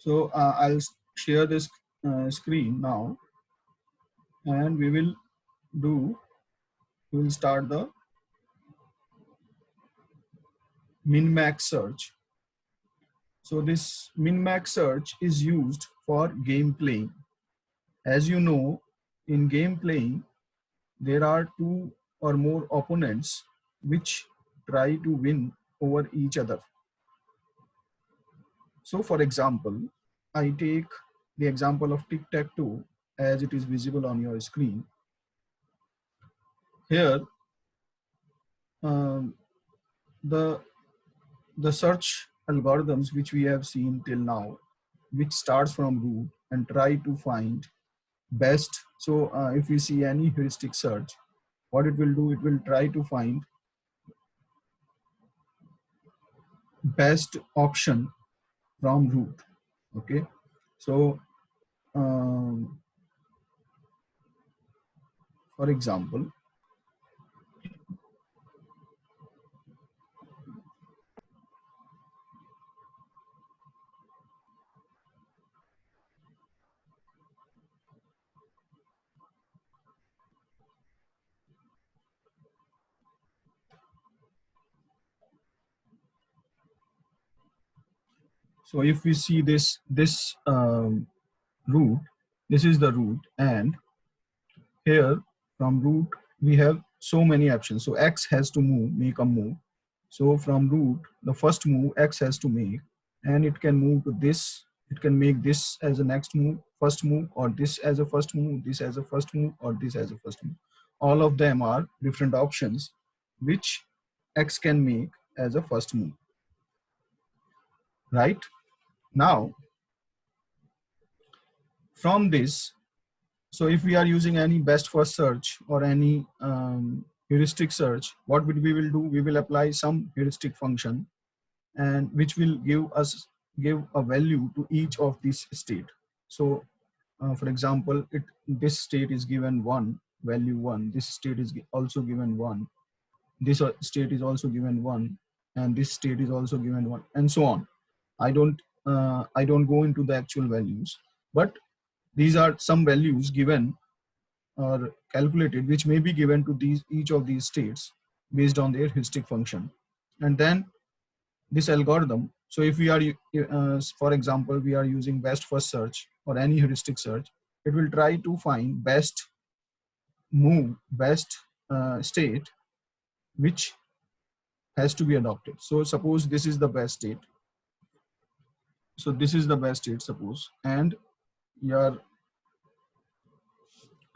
So I'll share this screen now, and we will start the min-max search. So this min-max search is used for game playing. As you know, in game playing, there are two or more opponents which try to win over each other. So for example, I take the example of tic-tac-toe as it is visible on your screen. Here, um, the search algorithms which we have seen till now, which starts from root and try to find best. So if we see any heuristic search, what it will do, it will try to find best option from root. Okay, so for example, so if we see this root, this is the root, and here from root we have so many options. So X has to make a move. So from root, the first move X has to make, and it can move to this. It can make this as a next move, first move, or this as a first move, this as a first move, or this as a first move. All of them are different options which X can make as a first move. Right? Now, from this, so if we are using any best first search or any heuristic search, what we will do, we will apply some heuristic function, and which will give a value to each of this state. So for example, this state is given 1, value 1, this state is also given 1, this state is also given 1, and this state is also given 1, and so on. I don't go into the actual values, but these are some values given or calculated which may be given to each of these states based on their heuristic function. And then this algorithm, so if we are for example, we are using best first search or any heuristic search, it will try to find best move, best state which has to be adopted. So suppose this is the best state, so this is the best state, suppose, and your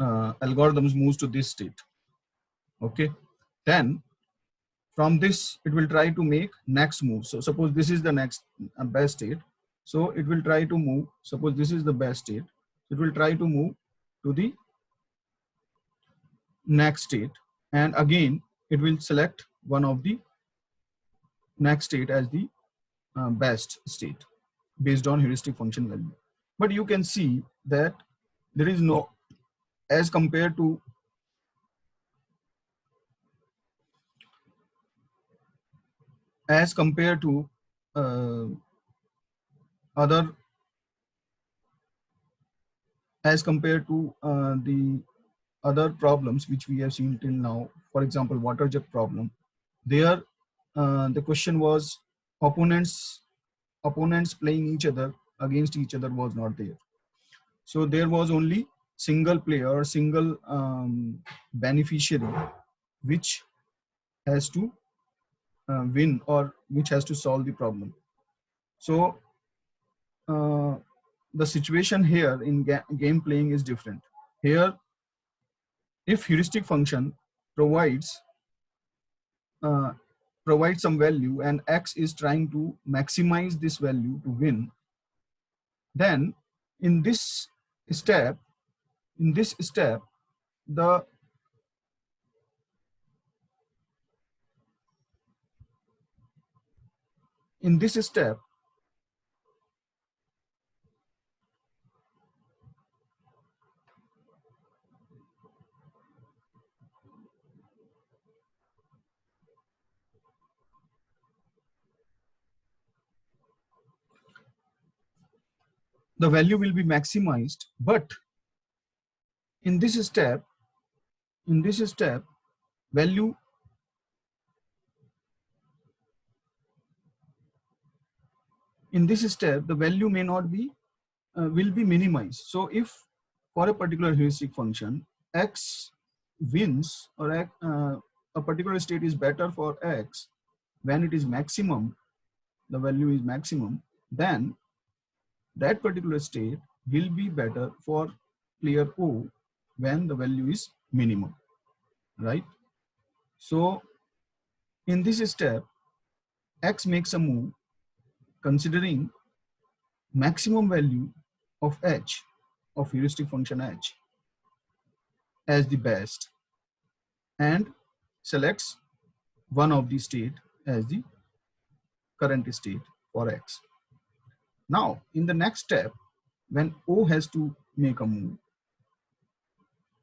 algorithms moves to this state. Okay, then from this it will try to make next move. So suppose this is the next best state, so it will try to move, suppose this is the best state, it will try to move to the next state, and again it will select one of the next state as the best state based on heuristic function value. But you can see that there is no, as compared to uh, other, as compared to the other problems which we have seen till now, for example, water jug problem, there the question was opponents playing each other against each other was not there. So there was only single player or single beneficiary which has to win or which has to solve the problem. So uh, the situation here in game playing is different. Here, if heuristic function provides uh, some value and X is trying to maximize this value to win, then in this step, the in this step the value will be maximized. But in this step, value the value may not be will be minimized. So if for a particular heuristic function x wins, or a particular state is better for x when it is maximum, the value is maximum, then that particular state will be better for player O when the value is minimum, right? So in this step, x makes a move considering maximum value of h, of heuristic function h, as the best, and selects one of the state as the current state for x. Now in the next step, when O has to make a move,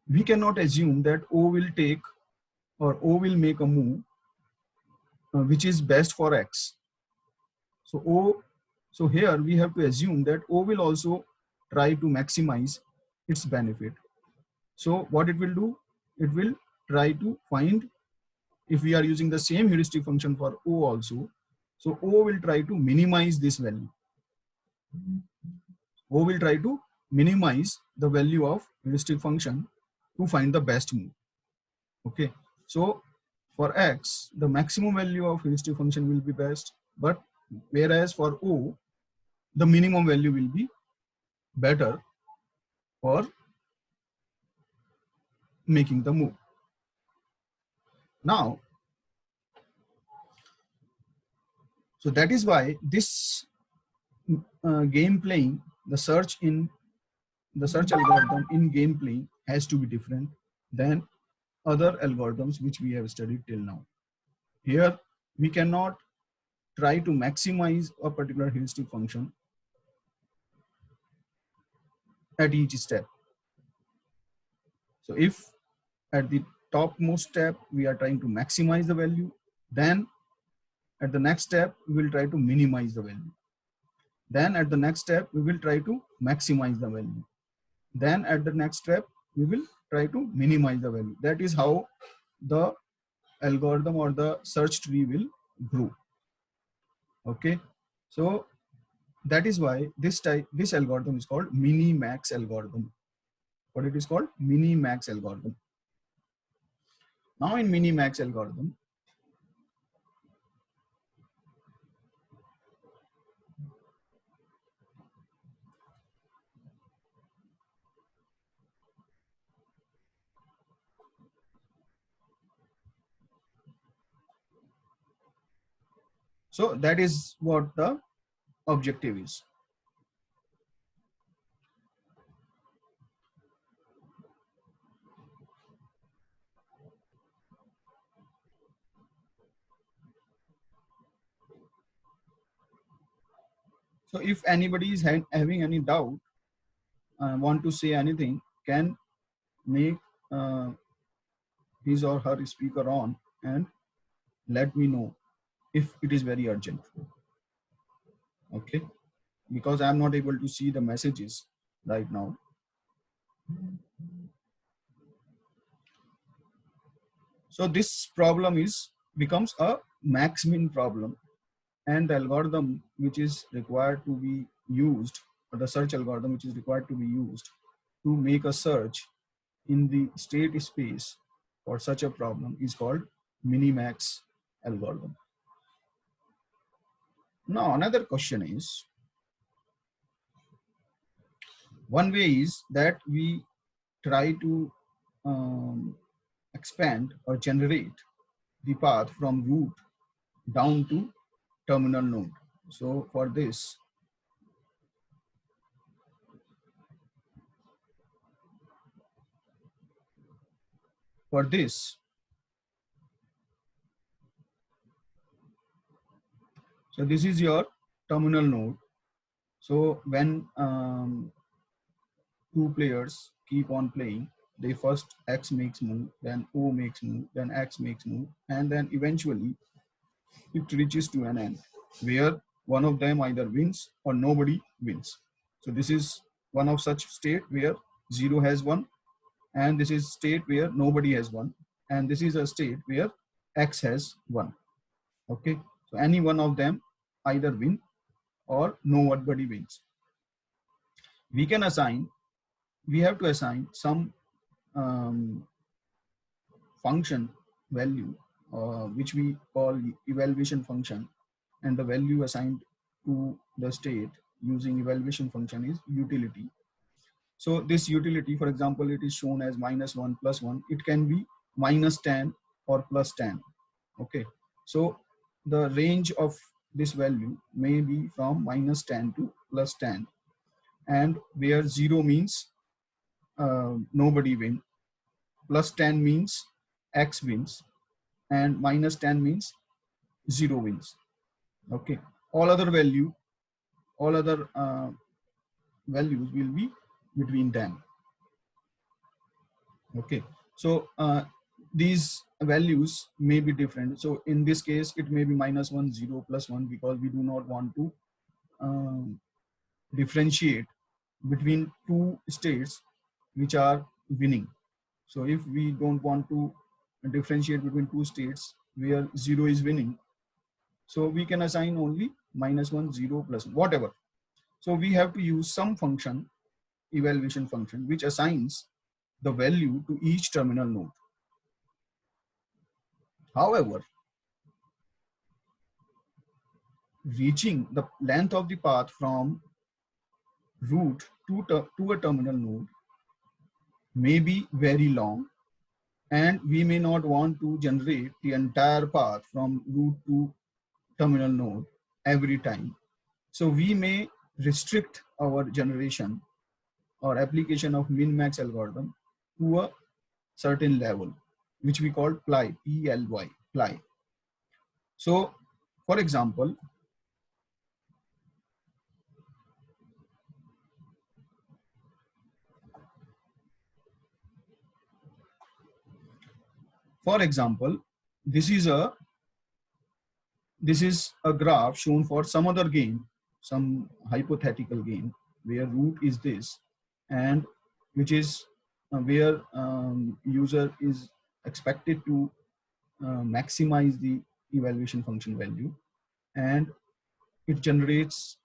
we cannot assume that O will take, or O will make a move which is best for x. So here we have to assume that O will also try to maximize its benefit. So what it will do, it will try to find, if we are using the same heuristic function for O also, so O will try to minimize this value. O will try to minimize the value of heuristic function to find the best move. Okay, so for x, the maximum value of heuristic function will be best, but whereas for O, the minimum value will be better for making the move. Now, so that is why this game playing, the search algorithm in game playing has to be different than other algorithms which we have studied till now. Here we cannot try to maximize a particular heuristic function at each step. So if at the topmost step we are trying to maximize the value, then at the next step we will try to minimize the value. Then at the next step we will try to maximize the value. Then at the next step we will try to minimize the value. That is how the algorithm or the search tree will grow. Okay, so that is why this algorithm is called mini-max algorithm. What it is called? Mini-max algorithm. Now in mini-max algorithm, so that is what the objective is. So if anybody is having any doubt, want to say anything, can make his or her speaker on and let me know if it is very urgent. Okay, because I am not able to see the messages right now. So this problem becomes a max-min problem, and the algorithm which is required to be used, or the search algorithm which is required to be used to make a search in the state space for such a problem is called minimax algorithm. Now another question is, one way is that we try to expand or generate the path from root down to terminal node. So for this, so this is your terminal node. So when two players keep on playing, they first X makes move, then O makes move, then X makes move, and then eventually it reaches to an end where one of them either wins or nobody wins. So this is one of such state where 0 has 1, and this is state where nobody has 1, and this is a state where X has 1. Okay, so any one of them either win or nobody wins. We can assign, we have to assign some function value, which we call evaluation function, and the value assigned to the state using evaluation function is utility. So this utility, for example, it is shown as -1 +1. It can be -10 or +10. Okay, so the range of this value may be from -10 to +10, and where 0 means nobody win, +10 means X wins, and -10 means 0 wins. Okay, all other values will be between them. Okay, so these values may be different. So in this case, it may be -1, 0, +1, because we do not want to differentiate between two states which are winning. So if we don't want to differentiate between two states where 0 is winning, so we can assign only -1, 0, +1, whatever. So we have to use some function, evaluation function, which assigns the value to each terminal node. However, reaching the length of the path from root to a terminal node may be very long, and we may not want to generate the entire path from root to terminal node every time. So we may restrict our generation or application of min-max algorithm to a certain level, which we call ply, P-L-Y, ply. So for example, this is a graph shown for some other game, some hypothetical game where root is this, and which is where user is expected to maximize the evaluation function value, and it generates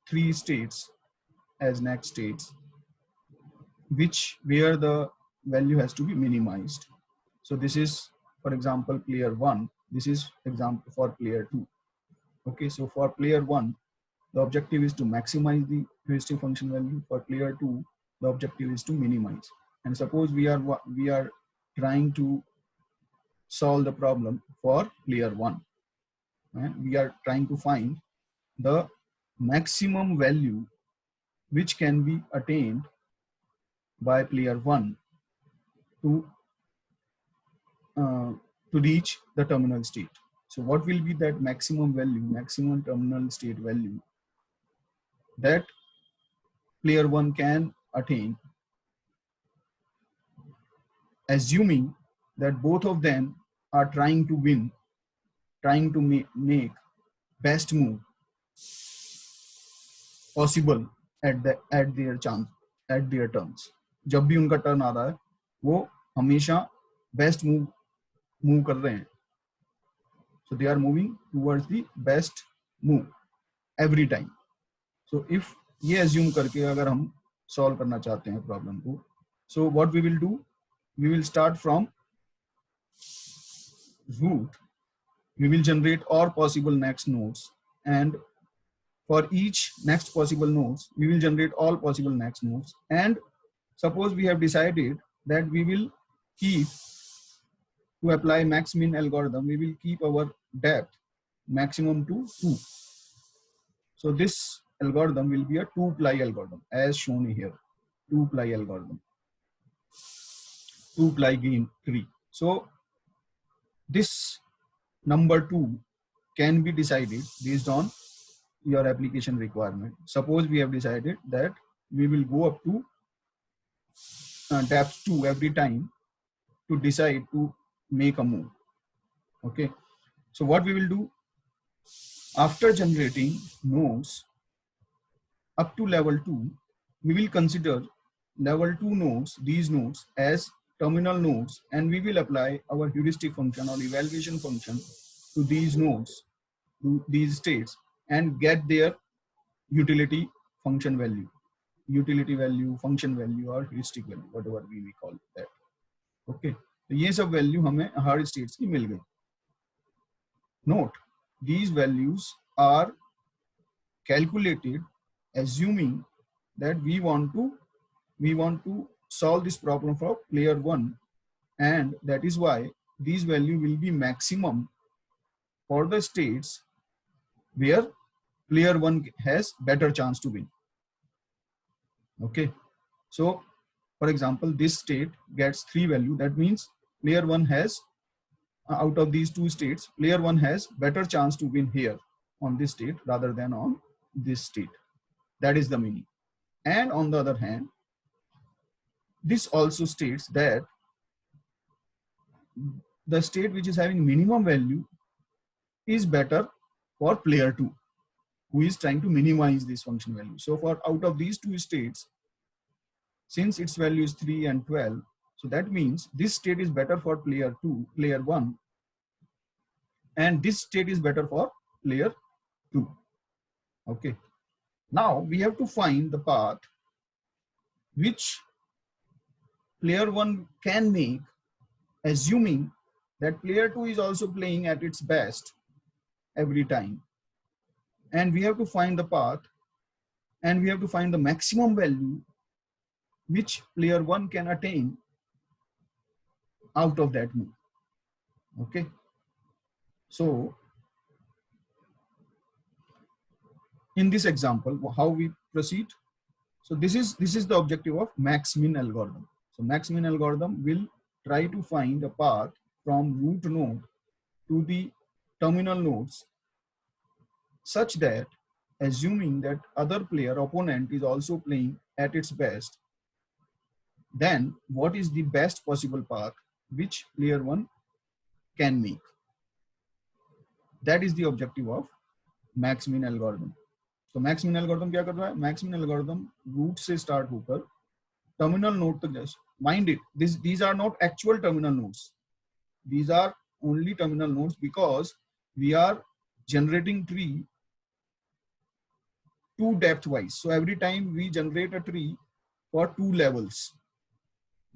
3 states as next states, where the value has to be minimized. So this is, for example, player 1. This is example for player 2. Okay, so for player 1, the objective is to maximize the heuristic function value. For player 2, the objective is to minimize. And suppose we are trying to solve the problem for player 1. And we are trying to find the maximum value which can be attained by player 1 to reach the terminal state. So what will be that maximum value, maximum terminal state value that player 1 can attain, assuming that both of them are trying to win, trying to make best move possible at their terms. जब भी उनका turn आ रहा है, वो हमेशा best move कर रहे हैं. So they are moving towards the best move every time. So if ये assume करके अगर हम solve करना चाहते हैं problem को, so what we will do, we will start from root. We will generate all possible next nodes, and for each next possible nodes, we will generate all possible next nodes. And suppose we have decided that we will keep, to apply max min algorithm, we will keep our depth maximum to 2. So this algorithm will be a 2-ply algorithm as shown here. 2-ply algorithm, 2-ply game tree. So this number 2 can be decided based on your application requirement. Suppose we have decided that we will go up to depth 2 every time to decide to make a move. Okay, so what we will do, after generating nodes, up to level 2, we will consider level 2 nodes, these nodes, as terminal nodes, and we will apply our heuristic function or evaluation function to these nodes, to these states, and get their utility function value, function value or heuristic value, whatever we call that. Okay, तो ये सब value हमें हर states की मिल गई. Note, these values are calculated assuming that we want to solve this problem for player 1, and that is why these value will be maximum for the states where player 1 has better chance to win. Okay, so for example, this state gets 3 value. That means player 1 has, out of these 2 states, player 1 has better chance to win here on this state rather than on this state. That is the meaning. And on the other hand, this also states that the state which is having minimum value is better for player 2, who is trying to minimize this function value. So for out of these 2 states, since its value is 3 and 12, so that means this state is better for player 1, and this state is better for player 2. Okay, now we have to find the path which player 1 can make, assuming that player 2 is also playing at its best every time, and we have to find the path, and we have to find the maximum value which player 1 can attain out of that move. Okay, so in this example, how we proceed? So this is the objective of max-min algorithm. So max-min algorithm will try to find a path from root node to the terminal nodes such that, assuming that other player, opponent, is also playing at its best, then what is the best possible path which player 1 can make? That is the objective of max-min algorithm. So max-min algorithm क्या कर रहा है? Max-min algorithm root से start होकर terminal node तक जाए. Mind it, these are not actual terminal nodes. These are only terminal nodes because we are generating tree 2 depth wise. So every time we generate a tree for 2 levels.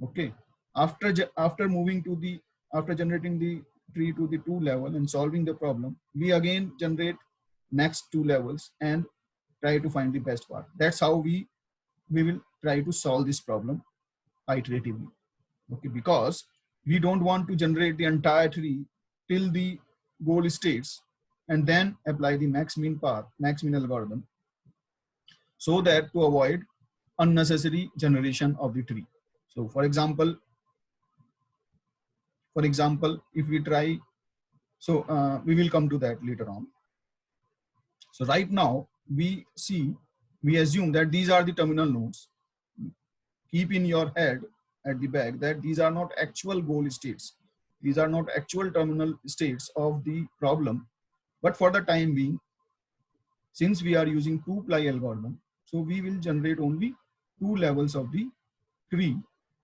Okay, after generating the tree to the 2 level and solving the problem, we again generate next 2 levels and try to find the best path. That's how we will try to solve this problem iteratively. Okay, because we don't want to generate the entire tree till the goal states and then apply the max-min algorithm, so that to avoid unnecessary generation of the tree. So for example, if we try, so we will come to that later on. So right now we assume that these are the terminal nodes. Keep in your head at the back that these are not actual goal states. These are not actual terminal states of the problem. But for the time being, since we are using 2-ply algorithm, so we will generate only 2 levels of the tree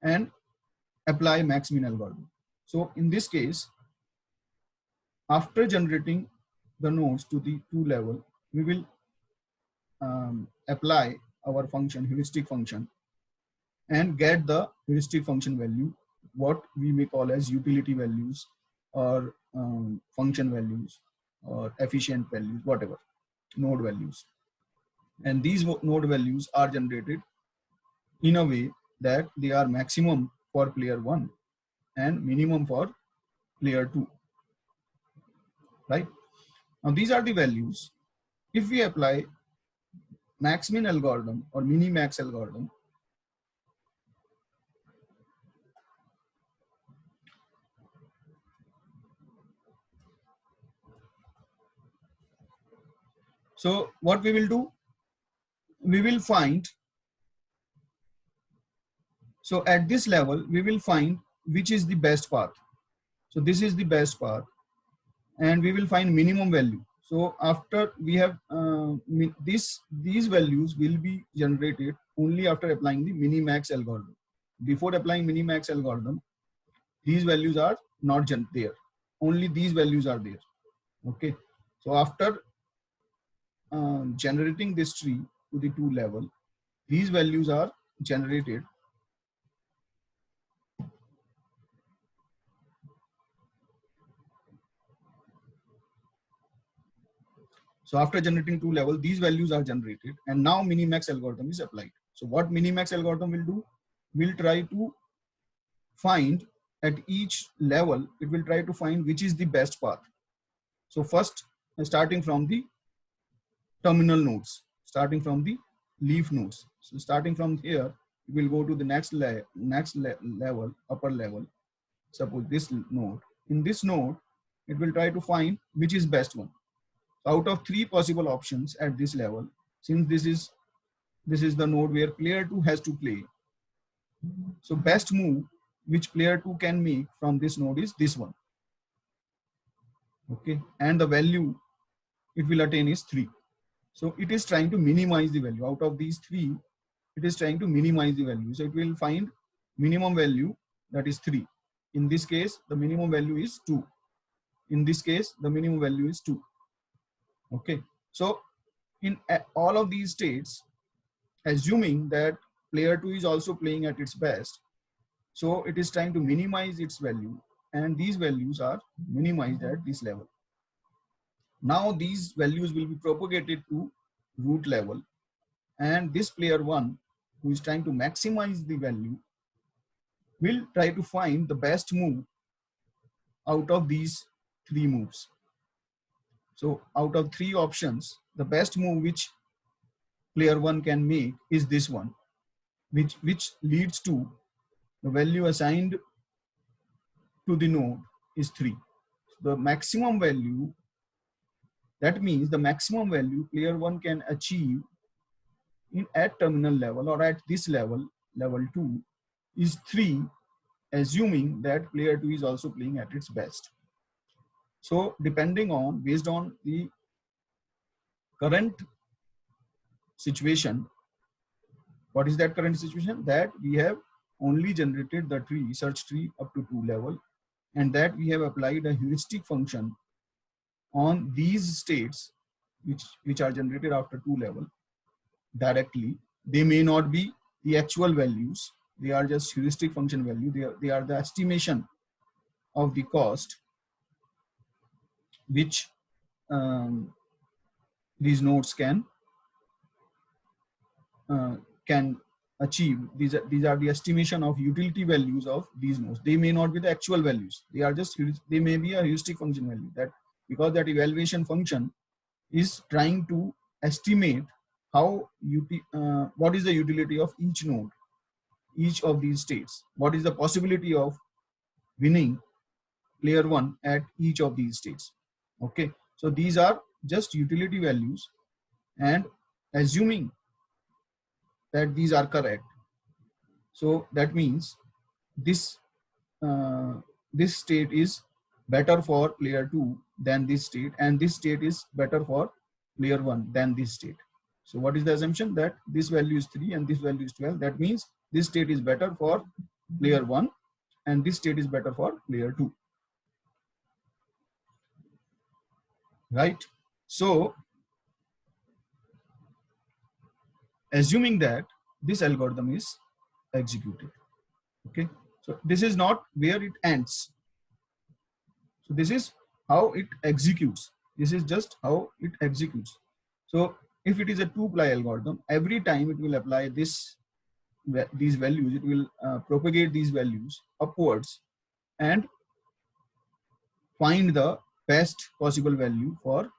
and apply max-min algorithm. So in this case, after generating the nodes to the 2 level, we will apply our function, heuristic function, and get the heuristic function value, what we may call as utility values or function values or efficient values, whatever, node values. And these node values are generated in a way that they are maximum for player 1 and minimum for player 2, right? Now these are the values. If we apply max-min algorithm or mini-max algorithm, so what we will do, we will find, so at this level we will find which is the best path. So this is the best path, and we will find minimum value. So after we have these values will be generated only after applying the minimax algorithm. Before applying minimax algorithm, these values are not there. Only these values are there. Okay. So after generating this tree to the 2 level, these values are generated. So after generating 2 level, these values are generated, and now minimax algorithm is applied. So what minimax algorithm will do? Will try to find at each level, it will try to find which is the best path. So first, starting from the terminal nodes, starting from the leaf nodes. So starting from here, it will go to the next level, upper level. Suppose this node. In this node, it will try to find which is best one. Out of 3 possible options at this level, since this is the node where player 2 has to play. So best move which player 2 can make from this node is this one. Okay, and the value it will attain is 3. So it is trying to minimize the value. Out of these 3, it is trying to minimize the value. So it will find minimum value, that is 3. In this case, the minimum value is 2. In this case, the minimum value is 2. Okay, so in all of these states, assuming that player 2 is also playing at its best, so it is trying to minimize its value, and these values are minimized at this level. Now these values will be propagated to root level, and this player 1 who is trying to maximize the value will try to find the best move out of these 3 moves. So out of 3 options, the best move which player 1 can make is this one, which leads to the value assigned to the node is 3. The maximum value, that means the maximum value player 1 can achieve at terminal level or at this level, level 2, is 3, assuming that player 2 is also playing at its best. So based on the current situation, what is that current situation? That we have only generated the tree, search tree up to 2 level, and that we have applied a heuristic function on these states which are generated after 2 level directly. They may not be the actual values, they are just heuristic function value. They are the estimation of the cost which these nodes can achieve. These are the estimation of utility values of these nodes. They may not be the actual values. They are just, they may be a heuristic function value, that because that evaluation function is trying to estimate how what is the utility of each node, each of these states. What is the possibility of winning player 1 at each of these states. Okay, so these are just utility values, and assuming that these are correct, so that means this this state is better for player 2 than this state, and this state is better for player 1 than this state. So what is the assumption? That this value is 3 and this value is 12. That means this state is better for player 1 and this state is better for player 2. Right? So assuming that this algorithm is executed. Okay, so this is not where it ends. So this is how it executes. This is just how it executes. So if it is a 2-ply algorithm, every time it will apply these values, it will propagate these values upwards and find the best possible value for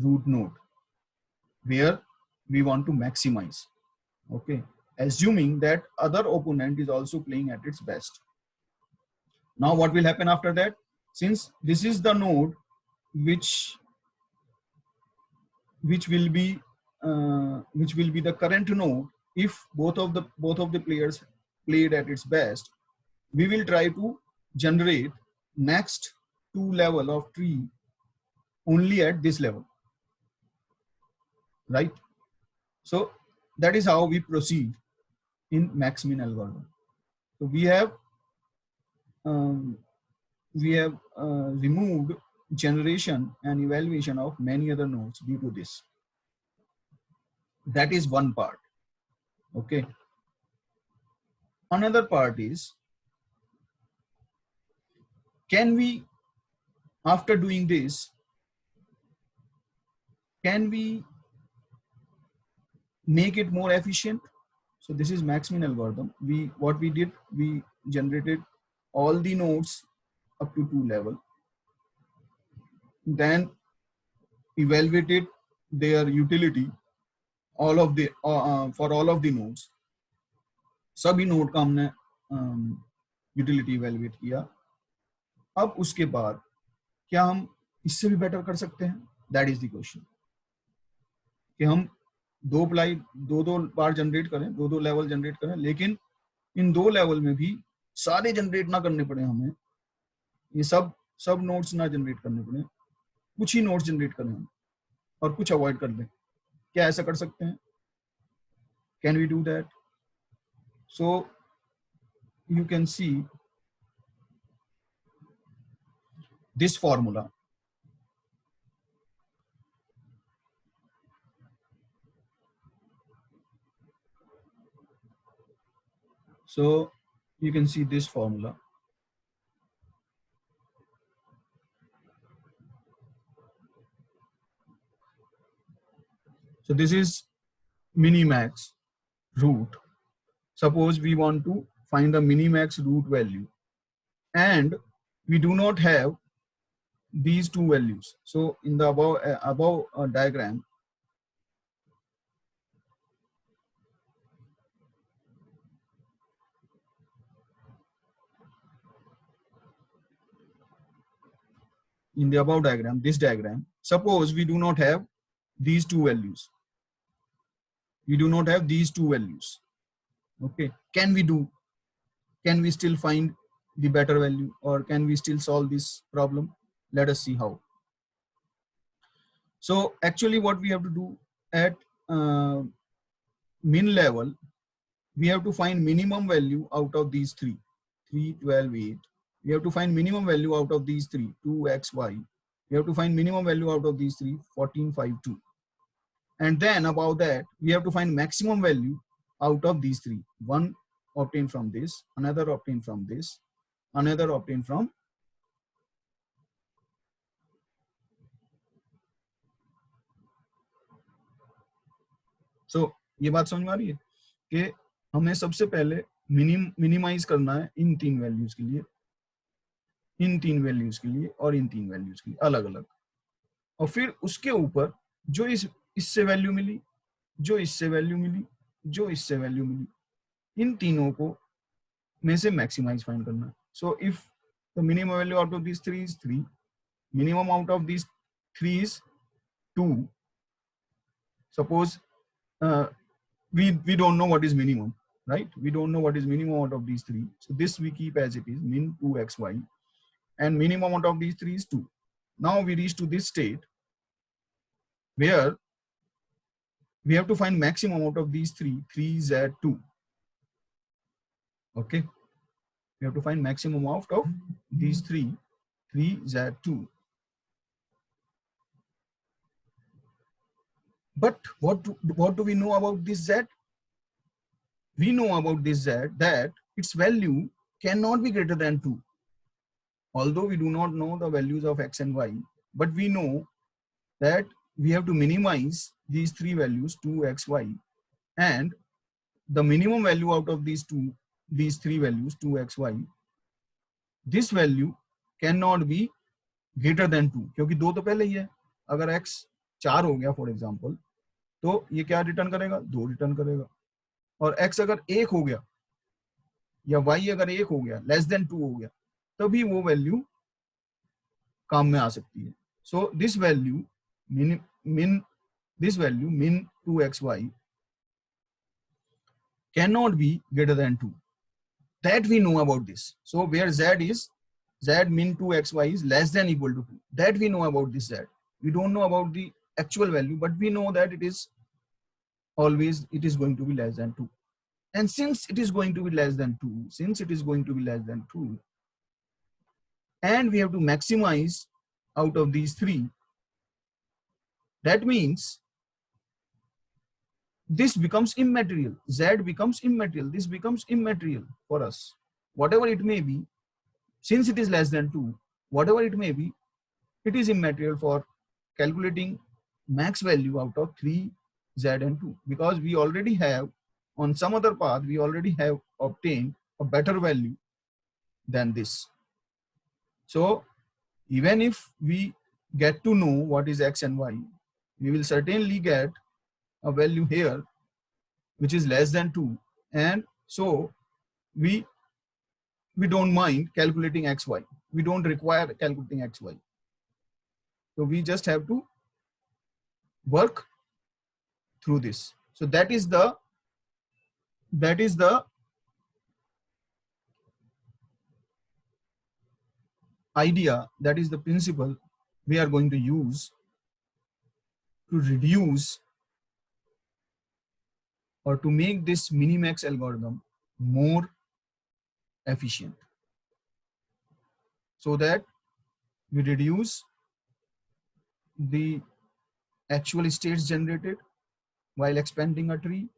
root node where we want to maximize. Okay, assuming that other opponent is also playing at its best. Now what will happen after that? Since this is the node which will be the current node, if both of the players played at its best, we will try to generate next 2 level of tree only at this level, right? So that is how we proceed in max-min algorithm. So we have removed generation and evaluation of many other nodes due to this. That is one part. Okay. Another part is, can we, after doing this, can we make it more efficient? So this is max-min algorithm. What we did, we generated all the nodes up to 2 level, then evaluated their utility, all of the for all of the nodes. सभी node का हमने utility evaluate किया. अब उसके बाद क्या हम इससे भी बेटर कर सकते हैं? That is the question. कि हम दो बार जनरेट करें, दो लेवल जनरेट करें, लेकिन इन 2 लेवल में भी सारे जनरेट ना करने पड़े हमें, ये सब नोड्स ना जनरेट करने पड़े, कुछ ही नोड्स जनरेट करें हम और कुछ अवॉइड कर दें. क्या ऐसा कर सकते हैं? Can we do that? So you can see this formula. So you can see this formula. So this is minimax root. Suppose we want to find the minimax root value and we do not have these 2 values. So in the above diagram, this diagram, suppose we do not have these 2 values. We do not have these 2 values. Okay, can we still find the better value, or can we still solve this problem? Let us see how. So actually what we have to do at min level, we have to find minimum value out of these 3, 12, 8. We have to find minimum value out of these 3, 2xy. We have to find minimum value out of these 3, 14, 5, 2. And then above that, we have to find maximum value out of these 3. One obtained from this, another obtained from this, another obtained from. So ये बात समझ में आ रही है कि हमें सबसे पहले मिनिमाइज करना है इन 3 वैल्यूज के लिए, इन 3 वैल्यूज के लिए और इन 3 वैल्यूज के लिए अलग अलग, और फिर उसके ऊपर जो इससे वैल्यू मिली, जो इससे वैल्यू मिली, जो इससे वैल्यू मिली, इन तीनों को में से मैक्सिमाइज फाइंड करना है. So if the minimum value out of this 3 is 3, minimum out of this 3 is 2. Suppose we don't know what is minimum, right? We don't know what is minimum out of these 3. So this we keep as it is, min 2xy, and minimum out of these 3 is 2. Now we reach to this state where we have to find maximum out of these 3. 3 is at 2. Okay, we have to find maximum out of these 3. 3 is at 2. But what do we know about this z? We know about this z that its value cannot be greater than 2. Although we do not know the values of x and y, but we know that we have to minimize these 3 values, 2, x, y, and the minimum value out of these 3 values, 2, x, y, this value cannot be greater than 2, क्योंकि 2 तो पहले ही है. अगर x 4 हो गया for example, तो ये क्या रिटर्न करेगा? 2 रिटर्न करेगा. और x अगर 1 हो गया या y अगर 1 हो गया, लेस देन 2 हो गया, तभी वो वैल्यू काम में आ सकती है. So this value min 2xy cannot be greater than 2. That we know about this. So where z min 2xy is less than equal to 2, that we know about this z. We don't know about the actual value, but we know that it is always, it is going to be less than 2. And since it is going to be less than 2, and we have to maximize out of these 3, that means this becomes immaterial. Z becomes immaterial. This becomes immaterial for us. Whatever it may be, since it is less than 2, whatever it may be, it is immaterial for calculating max value out of 3, Z and 2, because we already have, on some other path, we already have obtained a better value than this. So even if we get to know what is X and Y, we will certainly get a value here which is less than 2, and so we don't mind calculating XY. We don't require calculating XY. So we just have to work through this. So that is the idea, that is the principle we are going to use to reduce or to make this minimax algorithm more efficient, so that we reduce the actual states generated while expanding a tree,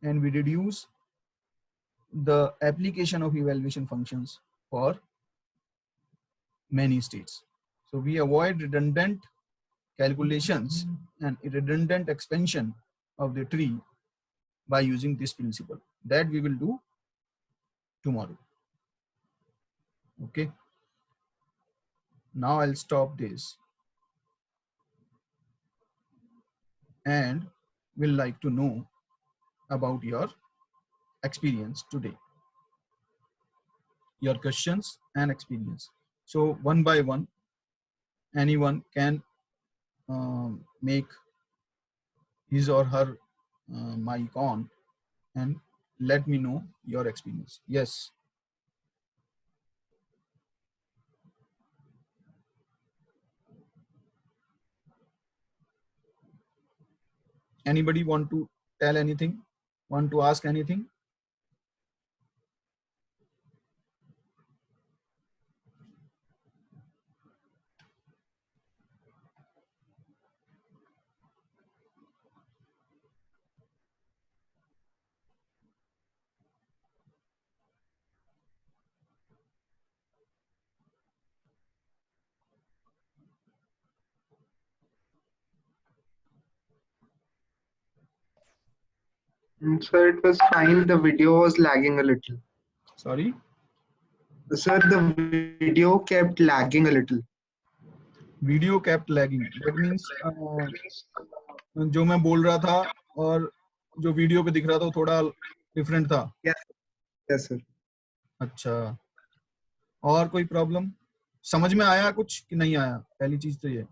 and we reduce the application of evaluation functions for many states. So we avoid redundant calculations and redundant expansion of the tree by using this principle. That we will do tomorrow. Okay. Now I'll stop this and will like to know about your experience today, your questions and experience. So one by one, anyone can make his or her mic on and let me know your experience. Yes. Anybody want to tell anything? Want to ask anything? Sir, it was fine. The video was lagging a little. Sorry? Sir, the video kept lagging a little. Video kept lagging. That means जो मैं बोल रहा था और जो video पे दिख रहा था वो थोड़ा डिफरेंट था. Yes, yes, sir. अच्छा. और कोई प्रॉब्लम? समझ में आया कुछ कि नहीं आया? पहली चीज तो ये.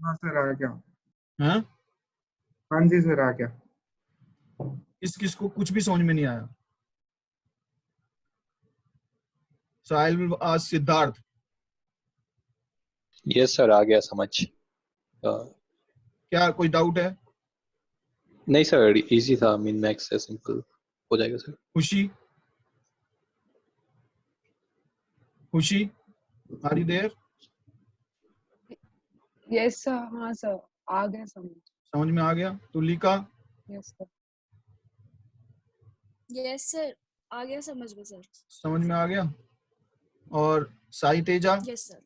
हाँ सर, आ गया. हाँ? हाँ जी सर, आ गया. किसको कुछ भी समझ में नहीं आया? So I will ask Siddharth. Yes sir, आ गया समझ. क्या कोई डाउट है? नहीं सर, इजी था. min max से सिंपल हो जाएगा सर. खुशी, are you there? Yes sir, हाँ sir, आ गया समझ में आ गया. Tulika? Yes sir. Yes sir, आ गया समझ में सर. समझ में आ गया. और Sai Teja? Yes sir.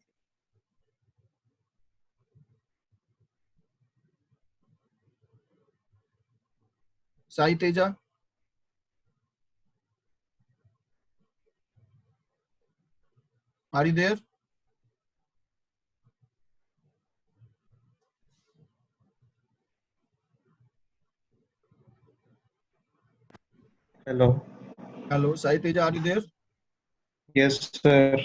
Sai Teja? Are you there? Hello. Hello, Sai Teja, are you there? Yes sir.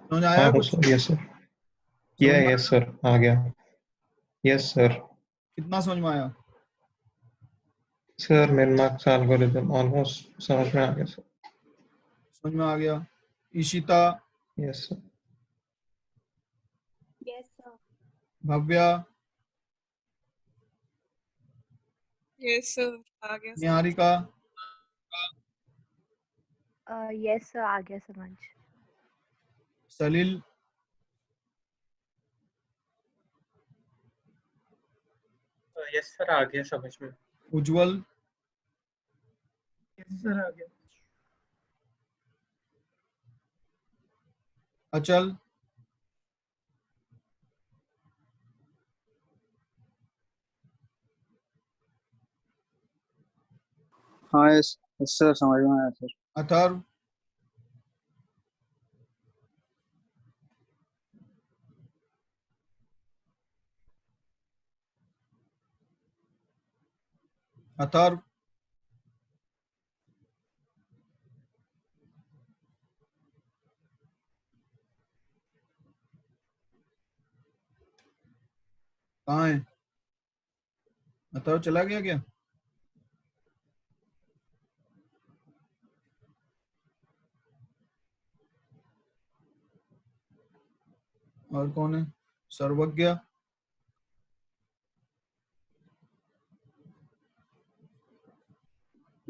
समझ आया कुछ? Yes sir. Yeah, yes sir. आ गया. Yes sir. कितना समझ में आया? Sir, min max algorithm almost समझ में आ गया sir. समझ में आ गया. ईशिता? Yes sir. Yes sir. Bhavya? Yes, sir. आ गया समझ। निहारिका, यस सर, आ गया समझ। सलील, यस सर, आ गया समझ में। उज्जवल, यस सर, आ गया। अचल, हाँ यस सर, समझ में आया सर। अथर्व, अथर्व, कहाँ है? अथर्व चला गया क्या? और कौन है? सर्वज्ञ,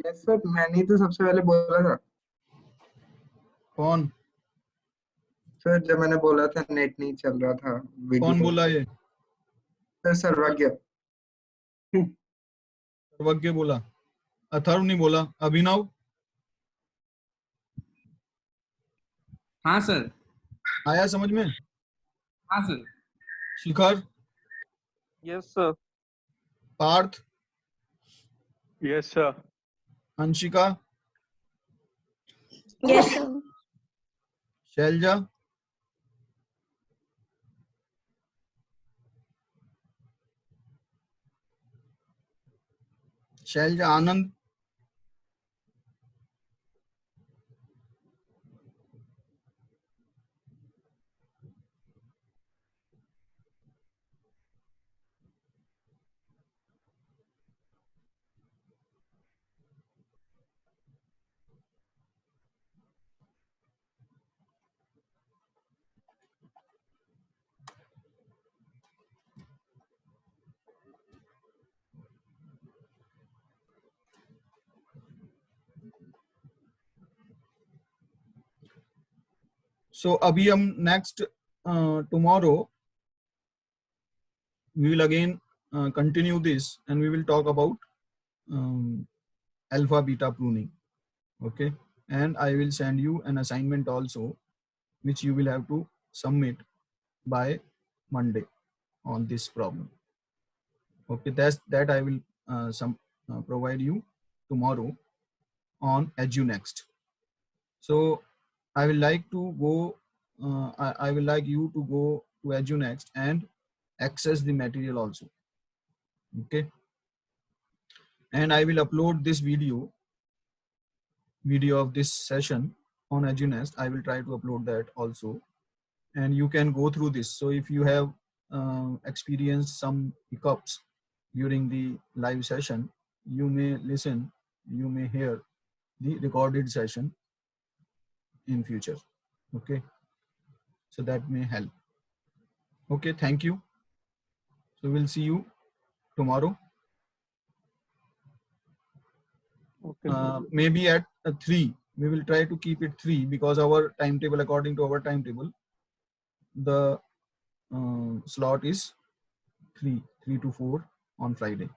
यस सर, मैंने ही तो सबसे पहले बोला था कौन? सर, जब मैंने बोला था नेट नहीं चल रहा था कौन वीडियो। बोला ये? सर सर्वज्ञ। सर्वज्ञ बोला, अथर्व नहीं बोला। अभिनव, हाँ सर। आया समझ में? हाँ sir. Shikhar, yes sir. Parth, yes sir. Anshika, Yes, sir. Shailaja, Shailaja, Anand, so अभी हम next tomorrow we will again continue this and we will talk about alpha beta pruning. Okay, and I will send you an assignment also which you will have to submit by Monday on this problem. Okay, that I will provide you tomorrow on EduNext. So I will like to go I will like you to go to EduNext and access the material also. Okay, and I will upload this video of this session on EduNext. I will try to upload that also, and you can go through this. So if you have experienced some hiccups during the live session, you may listen, you may hear the recorded session in future. Okay, so that may help. Okay, thank you. So we'll see you tomorrow. Okay. Maybe at 3. We will try to keep it 3 because our timetable, according to our timetable, the slot is 3 to 4 on Friday.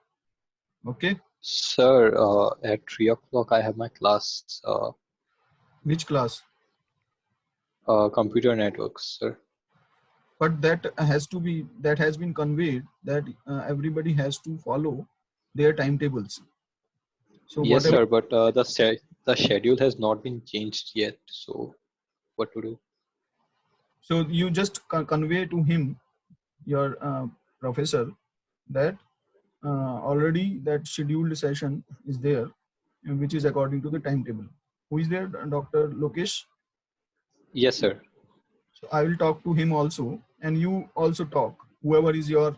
Okay. Sir, at 3 o'clock I have my class, Which class? computer networks, sir. But that has been conveyed that everybody has to follow their timetables. So Yes, whatever, sir, but the schedule has not been changed yet. So what to do? so you just convey to him, your professor, that already that scheduled session is there, which is according to the timetable. Who is there? Dr. Lokesh? Yes, sir. So I will talk to him also, and you also talk. Whoever is your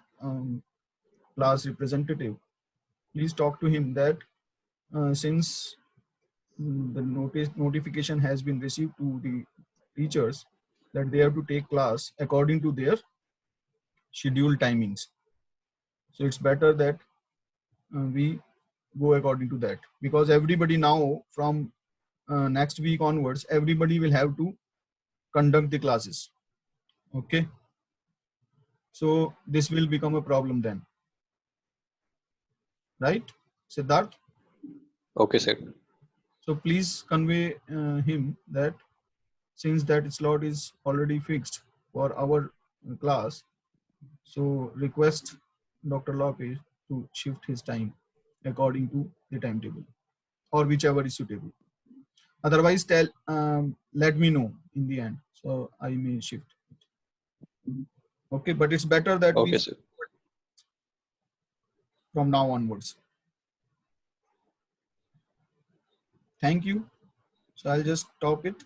class representative, please talk to him that since the notification has been received to the teachers that they have to take class according to their scheduled timings. So it's better that we go according to that, because everybody now from next week onwards, everybody will have to conduct the classes. Okay. So this will become a problem then. Right, Siddharth? Okay, sir. So please convey him that since that slot is already fixed for our class, so request Dr. Lopez to shift his time according to the timetable or whichever is suitable. Otherwise, let me know in the end, so I may shift. Okay, but it's better that Okay, we sir. from now onwards. Thank you. So I'll just stop it.